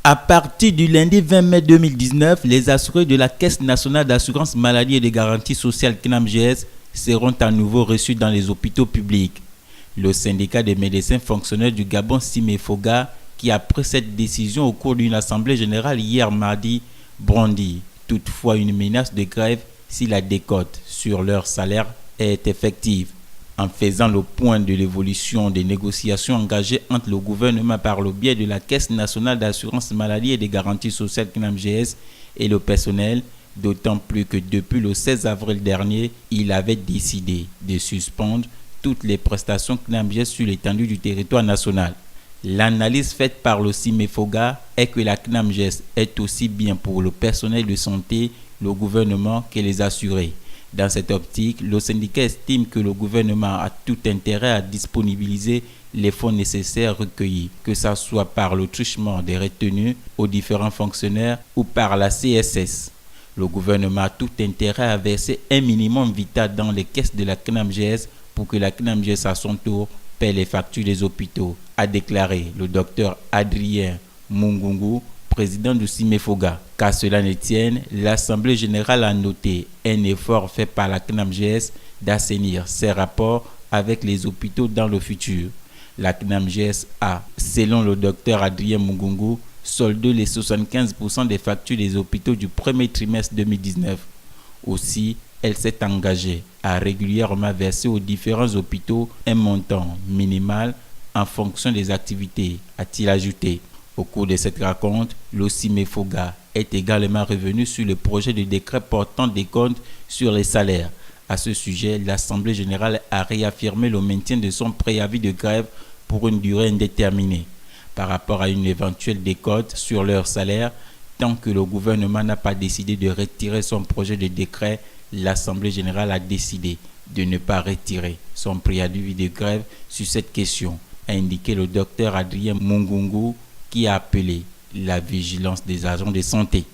À partir du lundi 20 mai 2019, les assurés de la Caisse nationale d'assurance maladie et de garantie sociale CNAMGS seront à nouveau reçus dans les hôpitaux publics. Le syndicat des médecins fonctionnaires du Gabon, Simefoga, qui a pris cette décision au cours d'une assemblée générale hier mardi, brandit toutefois une menace de grève si la décote sur leur salaire est effective. En faisant le point de l'évolution des négociations engagées entre le gouvernement par le biais de la Caisse nationale d'assurance maladie et des garanties sociales CNAMGS et le personnel, d'autant plus que depuis le 16 avril dernier, il avait décidé de suspendre toutes les prestations CNAMGS sur l'étendue du territoire national. L'analyse faite par le Simefoga est que la CNAMGS est aussi bien pour le personnel de santé, le gouvernement que les assurés. Dans cette optique, le syndicat estime que le gouvernement a tout intérêt à disponibiliser les fonds nécessaires recueillis, que ce soit par le truchement des retenues aux différents fonctionnaires ou par la CSS. Le gouvernement a tout intérêt à verser un minimum vital dans les caisses de la CNAMGS pour que la CNAMGS à son tour paie les factures des hôpitaux, a déclaré le docteur Adrien Mungungu, président du Simefoga. Qu'à cela ne tienne, l'Assemblée générale a noté un effort fait par la CNAMGS d'assainir ses rapports avec les hôpitaux dans le futur. La CNAMGS a, selon le docteur Adrien Mungungu, soldé les 75% des factures des hôpitaux du premier trimestre 2019. Aussi, elle s'est engagée à régulièrement verser aux différents hôpitaux un montant minimal en fonction des activités, a-t-il ajouté. Au cours de cette rencontre, le Simefoga est également revenu sur le projet de décret portant des comptes sur les salaires. À ce sujet, l'Assemblée générale a réaffirmé le maintien de son préavis de grève pour une durée indéterminée par rapport à une éventuelle décote sur leurs salaires. Tant que le gouvernement n'a pas décidé de retirer son projet de décret, l'Assemblée générale a décidé de ne pas retirer son préavis de grève sur cette question, a indiqué le docteur Adrien Mungungu, qui a appelé la vigilance des agents de santé.